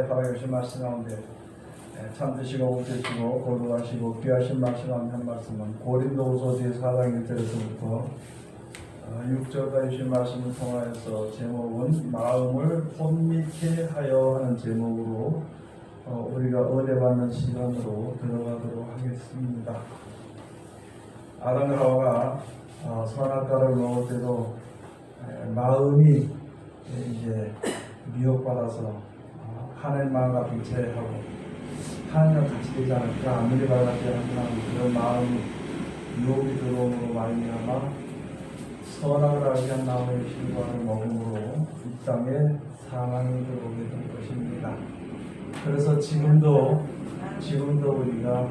시간에 살아계신 말씀 가운데 참드시고 웃으시고 거룩하시고 귀하신 말씀 가운데 한 말씀은 고린도후서 제4장 1절에서부터 6절까지 주신 말씀을 통하여서 제목은 마음을 혼미케 하여 하는 제목으로 우리가 은혜받는 시간으로 들어가도록 하겠습니다. 아담과 하와가 선악과를 먹을 때도 마음이 이제 미혹받아서 하나님 마음과 동체하고 하나님과 같이 되지 않을까 아무리 바라지 않나 그런 마음이 유혹이 들어옴으로 말미암아 선악을 알게 한 나무의 실과를 먹음으로 이 땅에 상황이 들어오게 된 것입니다. 그래서 지금도 우리가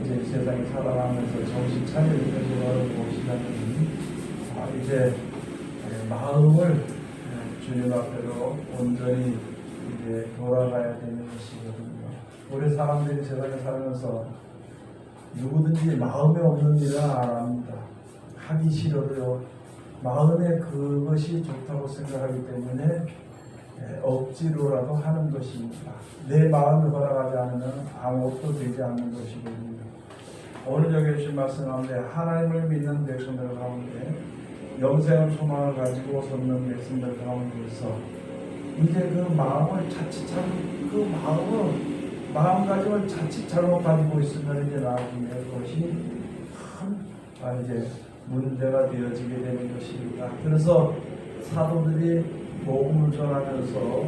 이제 세상에 살아가면서 정신 차릴 것이 바로 무엇이냐면 이제 마음을 주님 앞으로 온전히 이제 돌아가야 되는 것이거든요. 우리 사람들이 세상에 살면서 누구든지 마음에 없는 일은 안 합니다. 하기 싫어도요. 마음에 그것이 좋다고 생각하기 때문에 억지로라도 하는 것입니다. 내 마음이 허락하지 않으면 아무것도 되지 않는 것이거든요. 오늘 여기 주신 말씀 가운데 하나님을 믿는 백성들 가운데 영생의 소망을 가지고 섰는 백성들 가운데서 이제 그 마음을 자칫 마음가짐을 자칫 잘못 가지고 있으면 이제 나중에 그것이 큰 이제 문제가 되어지게 되는 것입니다. 그래서 사도들이 복음을 전하면서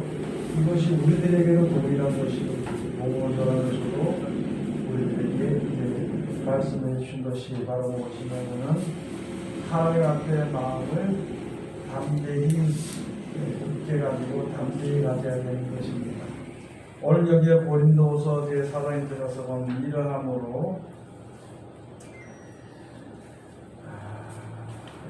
이것이 우리들에게도 동일한 것이고 복음을 전하면서도 우리들에게 이제 말씀해 주신 것이 바로 무엇이냐면은 하나님 앞에 마음을 담대히 굳게 가지고 담대히 가져야 되는 것입니다. 오늘 여기에 고린도후서 제4장에 들어서 보면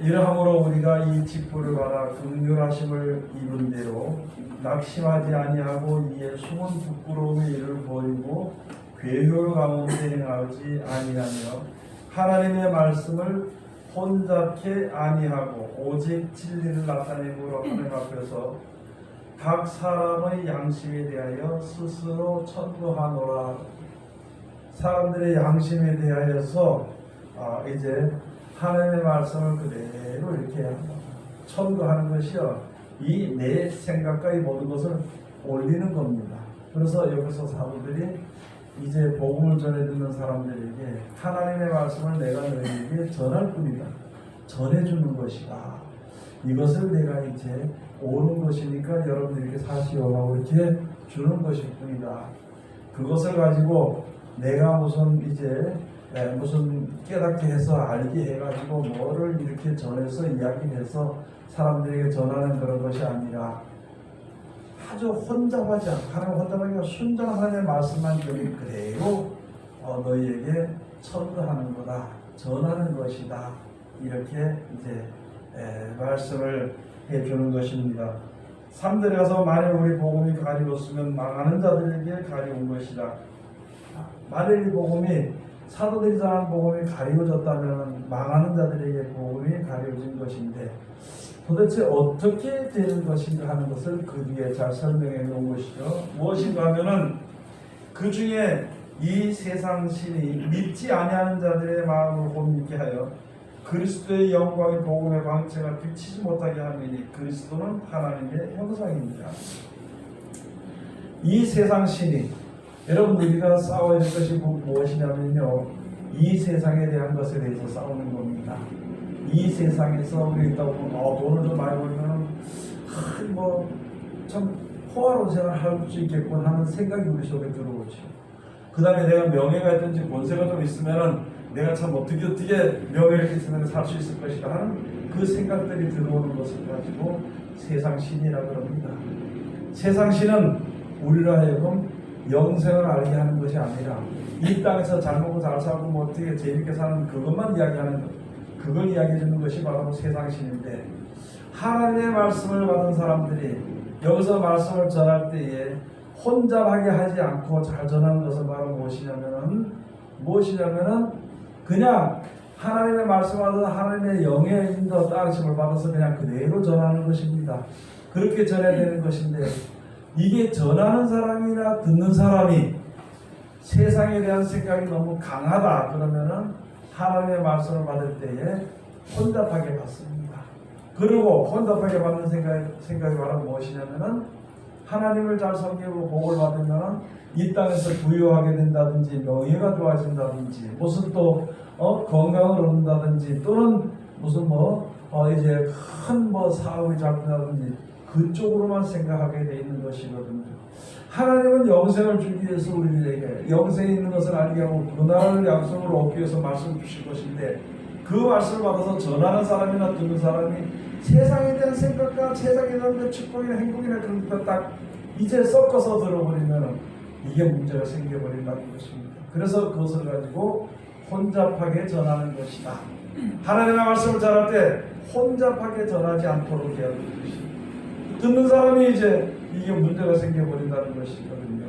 이러함으로 우리가 이 직분을 받아 긍휼하심을 입은 대로 낙심하지 아니하고 이에 숨은 부끄러움의 일을 버리고 괴효 가운데 행하지 아니하며 하나님의 말씀을 혼잡케 아니하고 오직 진리를 나타내므로 하나님 앞에서 각 사람의 양심에 대하여 스스로 천거하노라. 사람들의 양심에 대하여서 이제 하나님의 말씀을 그대로 이렇게 천거하는 것이요. 이 내 생각과 이 모든 것을 올리는 겁니다. 그래서 여기서 사도들이 이제 복음을 전해 듣는 사람들에게 하나님의 말씀을 내가 너희에게 전할 뿐이다. 전해주는 것이다. 이것을 내가 이제 오는 것이니까 여러분들에게 사시오라고 이렇게 주는 것일 뿐이다. 그것을 가지고 내가 무슨 깨닫게 해서 알게 해가지고 뭐를 이렇게 전해서 이야기해서 사람들에게 전하는 그런 것이 아니라 아주 혼잡하지 않고 하나님 혼잡하기가 순전한 말씀만 들이 그대로 너희에게 천거하는 거다. 전하는 것이다. 이렇게 이제 말씀을 해주는 것입니다. 3절에 가서 만일 우리 복음이 가리웠으면 망하는 자들에게 가리운 것이다. 만일 이 복음이 사도들이 전한 복음이 가리워졌다면 망하는 자들에게 복음이 가리워진 것인데 도대체 어떻게 되는 것인가 하는 것을 그 뒤에 잘 설명해 놓은 것이죠. 무엇인가 하면은 그 중에 이 세상 신이 믿지 아니하는 자들의 마음을 혼미케 하여 그리스도의 영광의 복음의 광채가 비치지 못하게 하느니 그리스도는 하나님의 형상입니다. 이 세상 신이 여러분 우리가 싸워야 될 것이 무엇이냐면요. 이 세상에 대한 것에 대해서 싸우는 겁니다. 이 세상에서 우리 있다 보면 돈을 좀 많이 벌면 참 호화로운 생활을 할 수 있겠군 하는 생각이 우리 속에 들어오죠. 그 다음에 내가 명예가 있든지 권세가 좀 있으면은 내가 참 어떻게 명예를 있으면 살 수 있을 것이다 하는 그 생각들이 들어오는 것을 가지고 세상 신이라 그럽니다. 세상 신은 우리로 하여금 영생을 알게 하는 것이 아니라 이 땅에서 잘 먹고 잘 살고 어떻게 재밌게 사는 그것만 이야기하는 것, 그걸 이야기해 주는 것이 바로 세상 신인데 하나님의 말씀을 받은 사람들이 여기서 말씀을 전할 때에 혼잡하게 하지 않고 잘 전하는 것은 바로 무엇이냐면은 그냥 하나님의 말씀을 받아서 하나님의 영의 인도 따르심을 받아서 그냥 그대로 전하는 것입니다. 그렇게 전해야 되는 것인데 이게 전하는 사람이나 듣는 사람이 세상에 대한 생각이 너무 강하다 그러면은 하나님의 말씀을 받을 때에 혼잡하게 받습니다. 그리고 혼잡하게 받는 생각이 바로 무엇이냐면은 하나님을 잘 섬기고 복을 받으면은 이 땅에서 부유하게 된다든지 명예가 좋아진다든지 무슨 또 건강을 얻는다든지 또는 무슨 이제 큰 사업이 잘 된다든지 그쪽으로만 생각하게 돼 있는 것이거든요. 하나님은 영생을 주기 위해서 우리에게 영생이 있는 것을 알게 하고 그날을 약속으로 얻기 위해서 말씀을 주실 것인데 그 말씀을 받아서 전하는 사람이나 듣는 사람이 세상에 대한 생각과 세상에 대한 축복이나 행복이나 그런 것 딱 이제 섞어서 들어버리면 이게 문제가 생겨버린다는 것입니다. 그래서 그것을 가지고 혼잡하게 전하는 것이다. 하나님의 말씀을 전할 때 혼잡하게 전하지 않도록 해야 되는 것입니다. 듣는 사람이 이제 이게 문제가 생겨버린다는 것이거든요.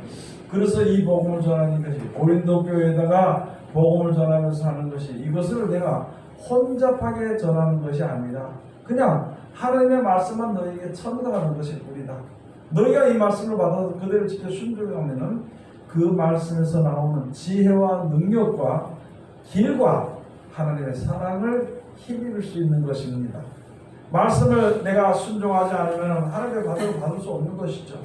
그래서 이 복음을 전하는 것이 고린도 교회에다가 복음을 전하면서 하는 것이 이것을 내가 혼잡하게 전하는 것이 아니라 그냥 하나님의 말씀만 너에게 전가하는 것일 뿐이다. 너희가 이 말씀을 받아서 그대로 직접 순종하면은 그 말씀에서 나오는 지혜와 능력과 길과 하나님의 사랑을 힘입을 수 있는 것입니다. 말씀을 내가 순종하지 않으면 하나님의 받을 수 없는 것이죠.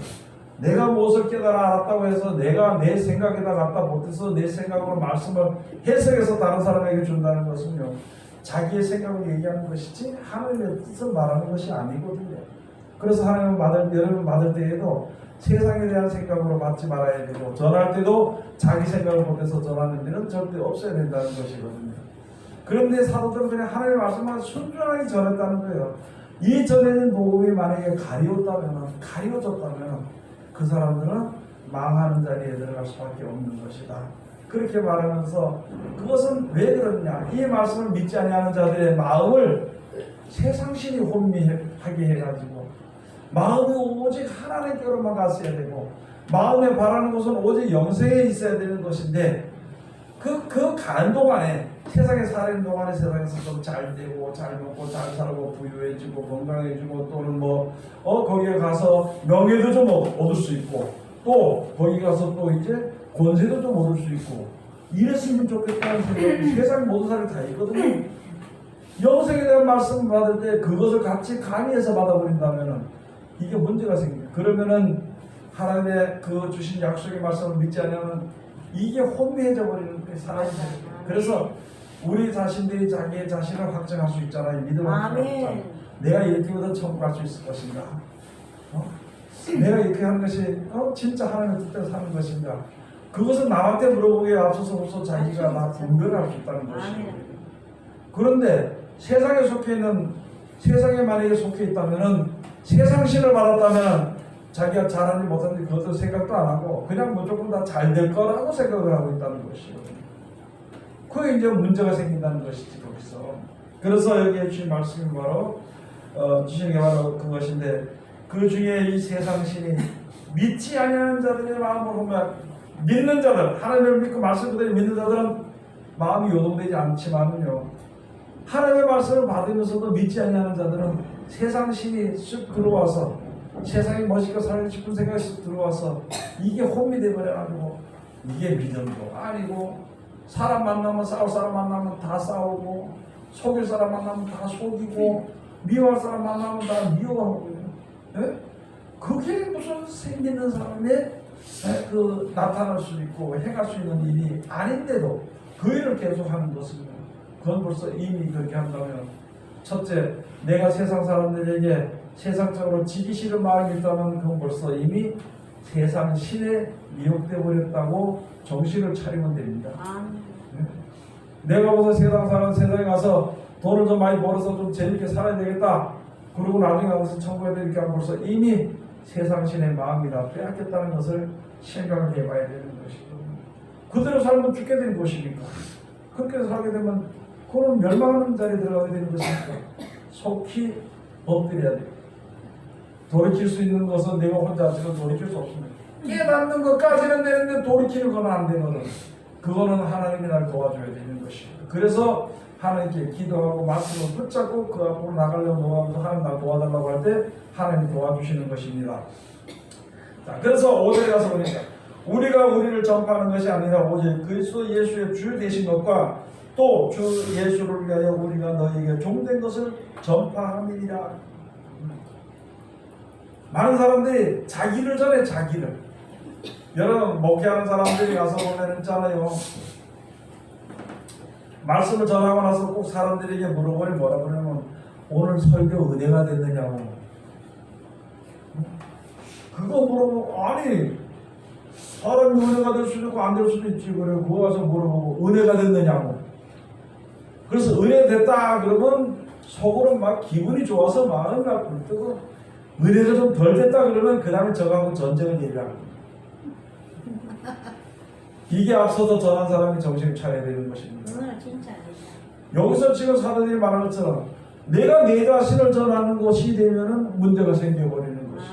내가 무엇을 깨달아 알았다고 해서 내가 내 생각에다 갖다 못해서 내 생각으로 말씀을 해석해서 다른 사람에게 준다는 것은요, 자기의 생각을 얘기하는 것이지 하나님의 뜻을 말하는 것이 아니거든요. 그래서 여러분 받을 때에도 세상에 대한 생각으로 받지 말아야 되고 전할 때도 자기 생각을 못해서 전하는 일은 절대 없어야 된다는 것이거든요. 그런데 사도들은 그냥 하나님의 말씀만 순전하게 전했다는 거예요. 이 전해진 복음이 만약에 가려졌다면 그 사람들은 망하는 자리에 들어갈 수밖에 없는 것이다. 그렇게 말하면서 그것은 왜 그러냐? 이 말씀을 믿지 아니하는 자들의 마음을 세상신이 혼미하게 해가지고 마음이 오직 하나님께로만 갔어야 되고 마음에 바라는 것은 오직 영생에 있어야 되는 것인데 그 가는 동안에 세상에 사는 동안에 세상에서 좀 잘 되고 잘 먹고 잘 살고 부유해지고 건강해지고 또는 거기에 가서 명예도 좀 얻을 수 있고 또 거기 가서 또 이제 권세도 좀 얻을 수 있고 이랬으면 좋겠다는 생각이 세상 모든 사람이 다 있거든요. 영생에 대한 말씀 받을 때 그것을 같이 가미해서 받아버린다면 이게 문제가 생깁니다. 그러면은 하나님의 그 주신 약속의 말씀을 믿지 않으면 이게 혼미해져 버리는 거예요. 사라지죠. 그래서 우리 자신들이 자기의 자신을 확정할 수 있잖아요. 믿음을 확정하잖아요. 내가 이렇게 하면 천국 갈 수 있을 것인가? 내가 이렇게 하는 것이 진짜 하나님의 뜻대로 사는 것인가? 그것은 남한테 물어보기에 앞서서 자기가 다 분별할 수 있다는 것이에요. 그런데 세상에 만약에 속해 있다면은 세상신을 받았다면 자기가 잘하는지 못하는지 그것도 생각도 안 하고 그냥 무조건 다 잘 될 거라고 생각을 하고 있다는 것이거든요. 그게 이제 문제가 생긴다는 것이지 거기서. 그래서 여기에 주신 말씀이 바로 주시는 게 바로 그것인데 그 중에 이 세상신이 믿지 아니하는 자들의 마음을 보면 믿는 자들 하나님을 믿고 말씀 그대로 믿는 자들은 마음이 요동되지 않지만요 하나님의 말씀을 받으면서도 믿지 아니하는 자들은 세상신이 쑥 들어와서 세상에 멋있게 살고 싶은 생각이 쑥 들어와서 이게 혼미돼 버려가지고 이게 믿음도 아니고 사람 만나면 싸울 사람 만나면 다 싸우고 속일 사람 만나면 다 속이고 미워할 사람 만나면 다 미워하고요. 예? 그게 무슨 생기는 사람의 나타날 수 있고 행할 수 있는 일이 아닌데도 그 일을 계속하는 것은 그건 벌써 이미 그렇게 한다면 첫째 내가 세상 사람들에게 세상적으로 지기 싫은 마음이 있다면 그건 벌써 이미 세상 신에 미혹되어 버렸다고 정신을 차리면 됩니다. 내가 보서 세상에 가서 돈을 좀 많이 벌어서 좀 재밌게 살아야 되겠다. 그리고 나중에 가서 천국에 이렇게 하면 벌써 이미 세상 신의 마음이라 빼앗겼다는 것을 생각을 해봐야 되는 것이고 그대로 살면 죽게 되는 것이니까 그렇게 살게 되면 그런 멸망하는 자리에 들어가게 되는 것이니까 속히 엎드려야 돼요. 돌이킬 수 있는 것은 내가 혼자 지금 돌이킬 수 없습니다. 깨닫는 것까지는 되는데 돌이키는 건 안 되거든. 그거는 하나님이 날 도와줘야 되는 것입니다. 그래서 하나님께 기도하고 말씀을 붙잡고 그 앞으로 나가려고 노하면서 하나님 날 도와달라고 할 때 하나님이 도와주시는 것입니다. 자, 그래서 5절에 가서 보니까 우리가 우리를 전파하는 것이 아니라 오직 그리스도 예수의 주 되신 것과 또 주 예수를 위하여 우리가 너희에게 종된 것을 전파함이니라. 많은 사람들이 자기를 전해, 자기를. 여러분 목회하는 사람들이 가서 보면 있잖아요, 말씀을 전하고 나서 꼭 사람들에게 물어보니 뭐라 그러냐면 오늘 설교 은혜가 됐느냐고. 그거 물어보고, 아니 사람이 은혜가 될 수도 있고 안 될 수도 있지. 그래 그거 가서 물어보고 은혜가 됐느냐고. 그래서 은혜 됐다 그러면 속으로 막 기분이 좋아서 마음이 막 불뜨고, 은혜가 좀 덜 됐다 그러면 그 다음에 저하고 전쟁을 얘기하고. 이게 앞서서 전한 사람이 정신을 차려야 되는 것입니다. 진짜 여기서 지금 사도들이 말한 것처럼 내가 내 자신을 전하는 것이 되면은 문제가 생겨버리는 것이.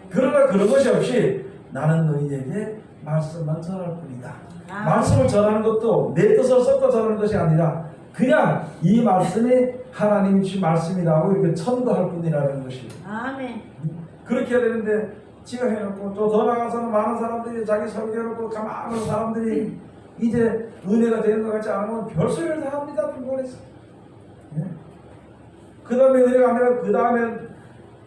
그러나 그런 것이 없이 나는 너희에게 말씀만 전할 뿐이다. 말씀을 전하는 것도 내 뜻을 섞어 전하는 것이 아니라 그냥 이 말씀이 하나님 주신 말씀이라고 이렇게 첨가할 뿐이라는 것이. 아멘. 그렇게 해야 되는데 지가 해놓고 또 더 나가서는 많은 사람들이 자기 설교해놓고 가만한 사람들이 이제 은혜가 되는 것 같지 않으면 별소리를 다 합니다. 불권해서. 그 다음에 은혜가 아니라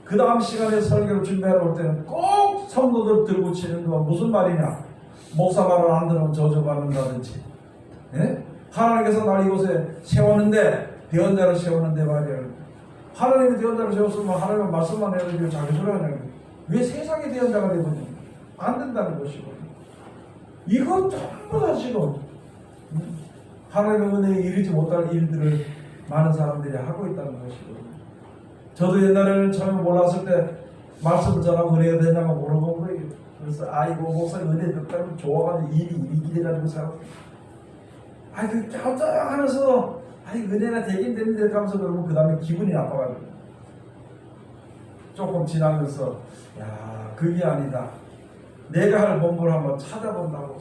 그 다음 시간에 설교를 준비하러 올 때는 꼭 성도들 들고 치는 거 무슨 말이냐. 목사 말을 안 들으면 저주받는다든지. 예? 하나님께서 날 이곳에 세웠는데 대언자를 세웠는데 말이야. 하나님이 대언자를 세웠으면 하나님은 말씀만 해가지고 자기 소리 하냐고. 왜 세상의 대언자가 되거든요. 안 된다는 것이고. 이거 전부 다 지금 하나님의 은혜에 이르지 못할 일들을 많은 사람들이 하고 있다는 것이고. 저도 옛날에는 처음에 몰랐을 때 말씀을 전하고 은혜가 되냐고 물어본 거예요. 그래서 아이고 목사님 은혜 됐다면 좋아가지고 일이 길이라는 사람. 그렇게 하면서 은혜가 되긴 되는데 하면서 그러면 그 다음에 기분이 나빠가지고 조금 지나면서 야 그게 아니다. 내가 할 본분을 한번 찾아본다고.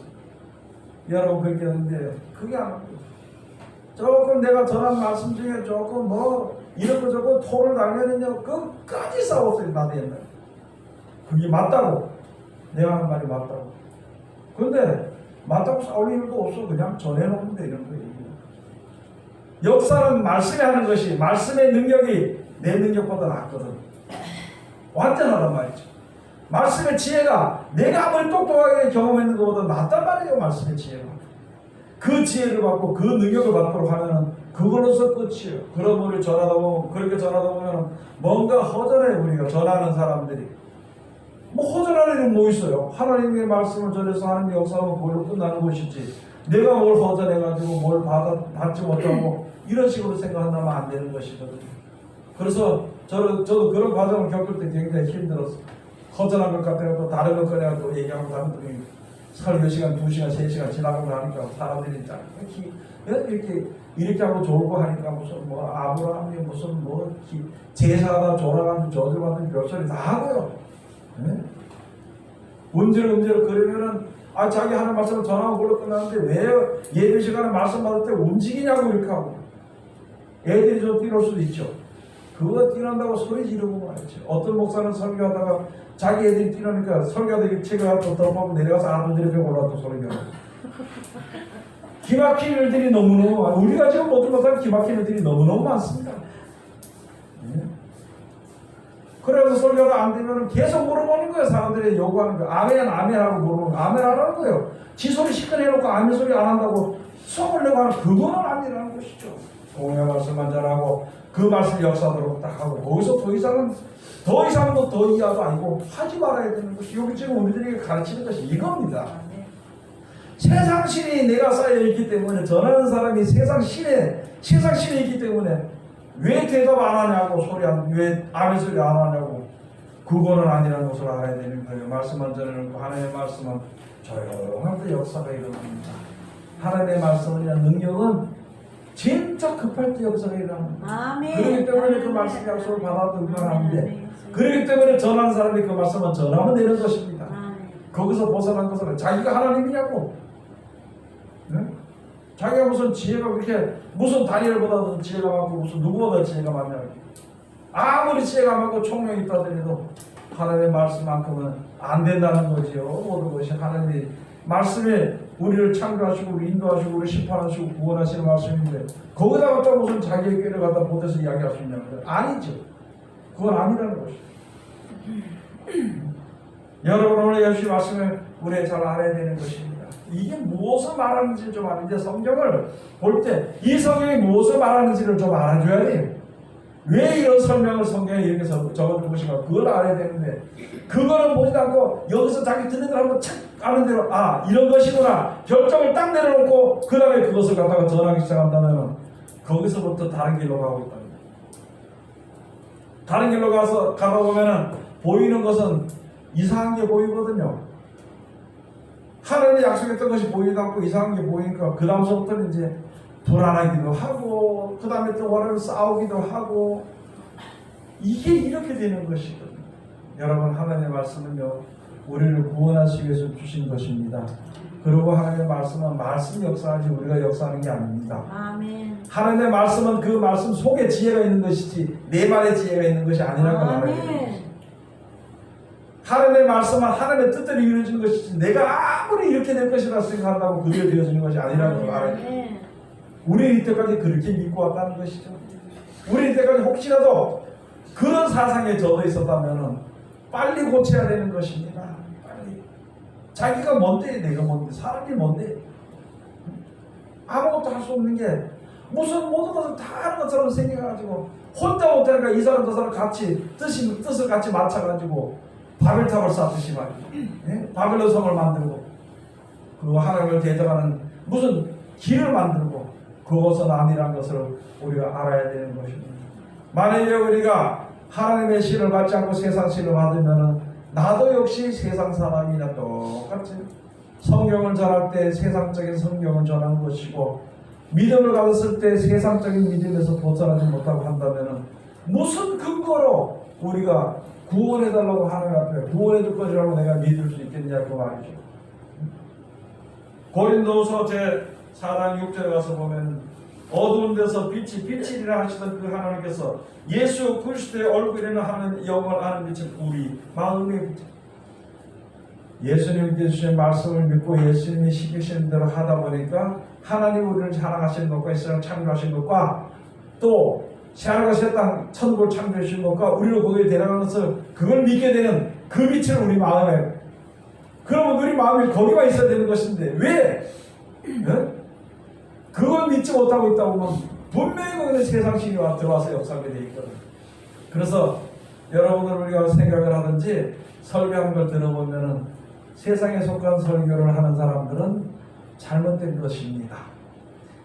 여러분 그렇게 하는데 그게 아니고 조금 내가 전한 말씀 중에 조금 뭐 이런 거 저거 토를 달면은요 끝까지 싸웠어요. 나도 옛날에. 그게 맞다고. 내가 하는 말이 맞다고. 그런데 맞다고 싸울 이유도 없어. 그냥 전해놓으면 되는 거예요. 역사는 말씀이 하는 것이, 말씀의 능력이 내 능력보다 낫거든. 완전하단 말이죠. 말씀의 지혜가 내가 아무리 똑똑하게 경험했는 것보다 낫단 말이에요. 말씀의 지혜가. 그 지혜를 받고 그 능력을 받도록 하면은 그걸로서 끝이에요. 그런 우리 전하다 보면, 그렇게 전하다 보면 뭔가 허전해. 우리가 전하는 사람들이 뭐 허전한 일은 뭐 있어요? 하나님의 말씀을 전해서 하나님의 역사하면 그걸로 끝나는 것이지. 내가 뭘 허전해가지고 뭘 받지 못하고 이런 식으로 생각한다면 안 되는 것이거든요. 그래서 저도 그런 과정을 겪을 때 굉장히 힘들었어요. 허전한 것 같아요. 또 다른 것 꺼내고 얘기하고 다른 설교 시간 2시간, 3시간 지나고 나니까 사람들이 이렇게 하고 졸고 하니까 무슨 뭐 아브라함이 무슨 뭐 제사하다 졸아가지고 저주받는 별소리 다 하고요. 네? 움찔움찔 그러면은 자기 하는 말씀을 전하고 그걸로 끝나는데 왜 예배 시간에 말씀 받을 때 움직이냐고 이렇게 하고. 애들이 좀 뛰놀 수도 있죠. 그거 뛰는다고 소리 지르고 말이죠. 어떤 목사는 설교하다가 자기 애들이 뛰노니까 설교하다가 책을 하나 더 덮어보고 내려가서 아들들이 올라왔다 소리가. 기막힌 일들이 너무너무, 우리가 지금 모든 것을 기막힌 일들이 너무너무 많습니다. 네? 그래서 설교가 안 되면 계속 물어보는 거예요. 사람들이 요구하는 거예요. 아멘, 아멘 하고 물어보는 거예요. 아멘 하라는 거예요. 지 소리 시끄러워놓고 아멘 소리 안 한다고 속을 내고 하는 그거는 아니라는 것이죠. 공의 말씀만 전하고 그 말씀 역사도록 딱 하고 거기서 더 이상은 더 이하도 아니고 하지 말아야 되는 것이 여기 지금 우리들에게 가르치는 것이 이겁니다. 세상 신이 내가 쌓여있기 때문에 전하는 사람이 세상 신에 있기 때문에 왜 대답 안 하냐고 왜 아멘 소리 안 하냐고. 그거는 아니라는 것을 알아야 되는 거예요. 말씀만 전해놓고 하나님의 말씀은 조용한 그 역사가 일어납니다. 하나님의 말씀이나 능력은 진짜 급할 때 역사가 일어납니다. 그렇기 때문에 그 말씀 약속을 받아 등반하는데 그렇기 때문에 전하는 사람이 그 말씀을 전하면 되는 것입니다. 거기서 벗어난 것은 자기가 하나님이냐고. 네? 자기가 무슨 지혜가 그렇게 무슨 다니엘보다도 지혜가 많고 무슨 누구보다 지혜가 많냐고. 아무리 지혜가 많고 총명이 있다 하더라도 하나님의 말씀만큼은 안 된다는 거지요. 모든 것이 하나님의 말씀에 우리를 창조하시고 우리 인도하시고 우리 심판하시고 구원하시는 말씀인데 거기다 갖다 무슨 자기의 꾀를 갖다 보태서 이야기할 수 있냐는 거예요. 아니죠. 그건 아니라는 것이죠. 여러분 오늘 예수의 말씀을 우리가 잘 알아야 되는 것입니다. 이게 무엇을 말하는지 좀 아는데 성경을 볼 때 이 성경이 무엇을 말하는지를 좀 알아줘야 돼요. 왜 이런 설명을 성경에 이렇게 적어준 것인가 그걸 알아야 되는데 그거는 보지도 않고 여기서 자기 듣는 대로 한번 착 아는 대로 아 이런 것이구나 결정을 딱 내려놓고 그 다음에 그것을 갖다가 전하기 시작한다면 거기서부터 다른 길로 가고 있다. 다른 길로 가다 보면은 보이는 것은 이상한 게 보이거든요. 하나님이 약속했던 것이 보이지도 않고 이상한 게 보이니까 그 다음서부터는 이제 불안하기도 하고 그 다음에 또 원하는 싸우기도 하고 이게 이렇게 되는 것이거든요. 여러분 하나님의 말씀은요 우리를 구원하시기 위해서 주신 것입니다. 그리고 하나님의 말씀은 말씀 역사하지 우리가 역사하는 게 아닙니다. 아멘. 하나님의 말씀은 그 말씀 속에 지혜가 있는 것이지 내 말에 지혜가 있는 것이 아니라는 걸 알아야 됩니다. 하나님의 말씀은 하나님의 뜻대로 이루어지는 것이지 내가 아무리 이렇게 될 것이라 생각한다고 그대로 되어지는 것이 아니라는 걸 알아야 됩니다. 우리 이때까지 그렇게 믿고 왔다는 것이죠. 우리 이때까지 혹시라도 그런 사상에 젖어 있었다면 빨리 고쳐야 되는 것입니다. 빨리. 자기가 뭔데 내가 뭔데 사람이 뭔데 아무것도 할 수 없는 게 무슨 모든 것을 다 하는 것처럼 생겨가지고 혼자 못하니까 이 사람 저 사람 같이 뜻을 같이 맞춰가지고 바벨탑을 쌓듯이 말이죠. 바벨론 성을 만들고 그리고 하나님을 대적하는 무슨 길을 만들고 그것은 아니란 것을 우리가 알아야 되는 것입니다. 만약에 우리가 하나님의 신을 받지 않고 세상 신을 받으면 나도 역시 세상 사람이나 똑같이 성경을 전할 때 세상적인 성경을 전하는 것이고 믿음을 가졌을 때 세상적인 믿음에서 벗어나지 못하고 한다면 무슨 근거로 우리가 구원해달라고 하나님 앞에 구원해줄 것이라고 내가 믿을 수 있겠냐 그 말이죠. 고린도후서 제4장 6절에 가서 보면 어두운 데서 빛이라 하시던 그 하나님께서 예수 그리스도의 얼굴에는 하는 영을 아는 빛은 우리 마음의 빛. 예수님께 주신 말씀을 믿고 예수님이 시키시는 대로 하다 보니까 하나님 우리를 사랑하시는 것과 이 세상을 창조하신 것과 또 새하늘과 땅 천국을 창조하신 것과 우리를 거기에 데려가는 것을 그걸 믿게 되는 그 빛을 우리 마음에 그러면 우리 마음에 거기가 있어야 되는 것인데 왜? 그걸 믿지 못하고 있다 보면 분명히 거기는 세상신이 들어와서 역사하게 되어 있거든. 그래서 여러분들 우리가 생각을 하든지 설교한 걸 들어보면은 세상에 속한 설교를 하는 사람들은 잘못된 것입니다.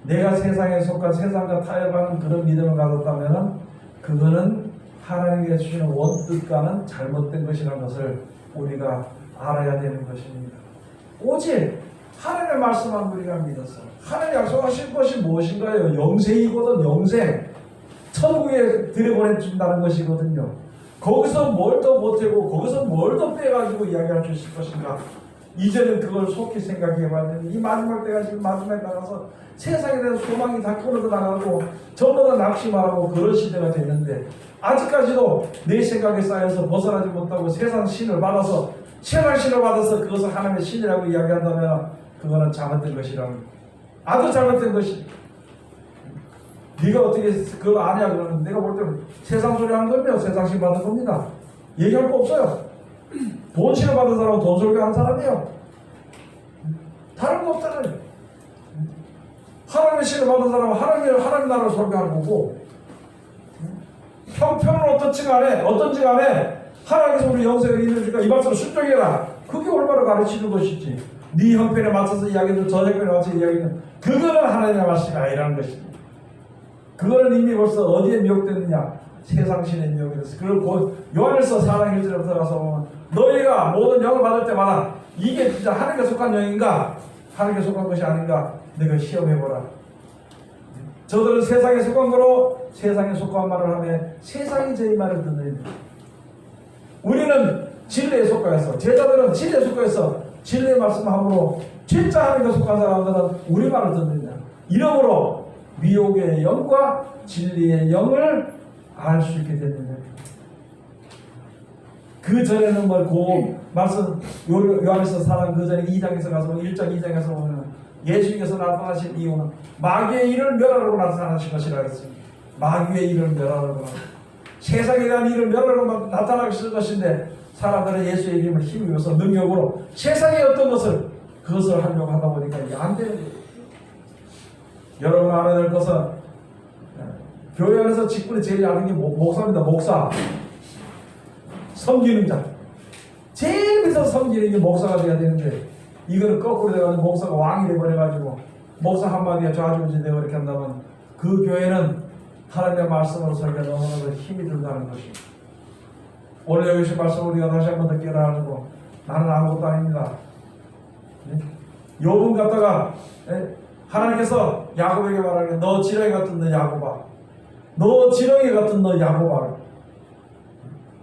내가 세상에 속한 세상과 타협하는 그런 믿음을 가졌다면 그거는 하나님께 주시는 원뜻과는 잘못된 것이라는 것을 우리가 알아야 되는 것입니다. 오직 하나님의 말씀만 우리가 믿어서 하나님 약속하신 것이 무엇인가요? 영생이거든. 영생 천국에 들여보내준다는 것이거든요. 거기서 뭘 더 보태고 거기서 뭘 더 빼가지고 이야기할 수 있을 것인가. 이제는 그걸 속히 생각해봐야 되는 이 마지막 때가 지금 마지막에 나가서 세상에 대한 소망이 다 끊어져 나가고 전부 다 낙심하고 그런 시대가 됐는데 아직까지도 내 생각에 쌓여서 벗어나지 못하고 세상 신을 받아서 그것을 하나님의 신이라고 이야기한다면 그거는 잘못된 것이라는 아주 잘못된 것이. 네가 어떻게 그걸 아냐 그러면 내가 볼 때는 세상 소리 하는 겁니다. 세상 신 받은 겁니다. 얘기할 거 없어요. 돈 신을 받은 사람은 돈 설교하는 사람이에요. 다른 거 없잖아요. 하나님의 신을 받은 사람은 하나님 나라를 설교하는 거고 형편은 어떤지 간에 하나님께서 우리 영생을 이루니까 이 말씀을 순종해라. 그게 얼마나 가르치는 것이지. 네 형편에 맞춰서 이야기는 저 형편에 맞춰서 이야기는 그거는 하나님의 말씀이 아니라는 것입니다. 그거는 이미 벌써 어디에 미혹됐느냐? 세상신의 미혹이 됐어. 그리고 요한일서 4장 1절에 들어가서 보면 너희가 모든 영을 받을 때마다 이게 진짜 하나님께 속한 영인가? 하나님께 속한 것이 아닌가? 너희가 시험해보라. 저들은 세상에 속한 거로 세상에 속한 말을 하며 세상이 저희 말을 듣는 우리는 진리에 속하여서 제자들은 진리에 속하여서 진리의 말씀함으로 진짜 하나님께 속한 사람들은 우리 말을 듣는다. 이러므로 미혹의 영과 진리의 영을 알 수 있게 됐는데 그 전에는 그 말씀 요한에서 사랑 그 전에 2장에서 가서 1장 2장에서 보면 예수님께서 나타나신 이유는 마귀의 일을 멸하려고 나타나신 것이라 했습니다. 마귀의 일을 멸하려고 세상에 대한 일을 멸하려고 나타나실 것인데 사람들은 예수의 이름을 힘입어서 능력으로 세상의 어떤 그것을 하려고 하다 보니까 이게 안 되는 거예요. 여러분 알아야 될 것은 교회 안에서 직분이 제일 작은 게 목사입니다. 목사. 섬기는 자. 제일 밑에서 섬기는 게 목사가 돼야 되는데 이거는 거꾸로 돼가지고 목사가 왕이 돼버려가지고 목사 한마디에 좌지우지 되고 이렇게 한다면 그 교회는 하나님의 말씀으로 설계 너무나도 힘이 든다는 것입니다. 오늘 여기서 말씀 우리가 다시 한번 더 깨달고 나는 아무것도 아닙니다. 욥은 갖다가 하나님께서 야곱에게 말하는 너 지렁이 같은 너 야곱아, 너 지렁이 같은 너 야곱아.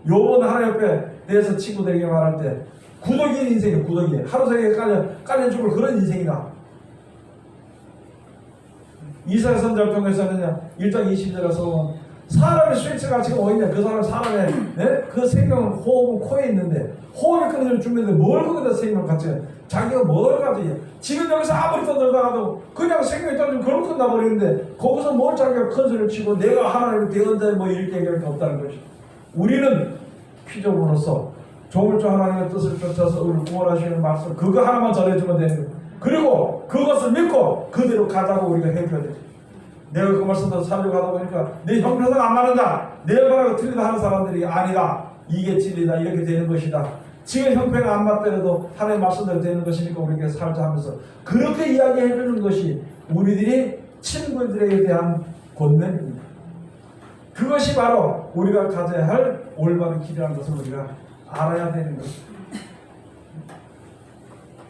욥은 하나님 앞에 대해서 친구들에게 말할 때 구더기인 인생이에요. 구더기. 하루 종일 깔려 죽을 그런 인생이다. 이사야 선지자를 통해서는 1장 20절에서 사람의 스위치가 지금 어딨냐. 그 사람의 그 생명은 호흡은 코에 있는데 호흡이 끊어지면 죽는데 뭘 거기다 생명을 갖지? 자기가 뭘 가지냐. 지금 여기서 아무리 떠들다가도 그냥 생명이 떨어지면 그걸 끝나버리는데 거기서 뭘 자기가 큰 소리를 치고 내가 하나님을 대언자 뭐 이렇게 얘기할 게 없다는 것이. 우리는 피조물로서 조물주 하나님의 뜻을 쫓아서 우리를 구원하시는 말씀 그거 하나만 전해주면 되는 거예요. 그리고 그것을 믿고 그대로 가자고 우리가 해줘야 되죠. 내가 그 말씀도 살려고 하다 보니까 내 형편상 안 맞는다, 내 말하고 틀리다 하는 사람들이 아니다, 이게 진리다, 이렇게 되는 것이다. 지금 형편이 안 맞더라도 하나님의 말씀대로 되는 것이니까 우리에게 살자 하면서 그렇게 이야기해주는 것이 우리들이 친구들에 대한 권면입니다. 그것이 바로 우리가 가져야 할 올바른 길이라는 것을 우리가 알아야 되는 것입니다.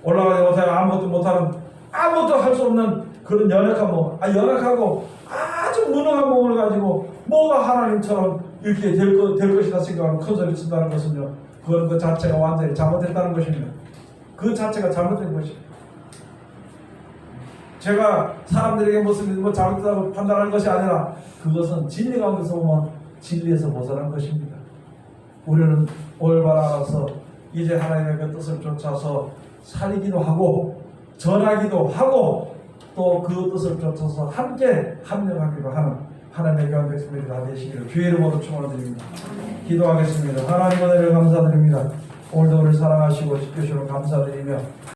올라가지 못하고 아무것도 못하는, 아무것도 할 수 없는 그런 연약한 몸, 연약하고 아주 무능한 몸을 가지고 뭐가 하나님처럼 이렇게 될 것이다 생각하면 큰 소리 친다는 것은요, 그건 그 자체가 완전히 잘못됐다는 것입니다. 그 자체가 잘못된 것입니다. 제가 사람들에게 무슨 잘못됐다고 판단하는 것이 아니라 그것은 진리 가운데서 보면 진리에서 벗어난 것입니다. 우리는 올바라서 이제 하나님의 그 뜻을 쫓아서 살기도 하고 전하기도 하고 또 그 뜻을 쫓아서 함께 합력하기도 하는 하나님의 귀한 백성들이 다 되시기를 주의 이름으로 축원드립니다. 기도하겠습니다. 하나님 은혜를 감사드립니다. 오늘도 우리를 사랑하시고 지켜주시는 감사드리며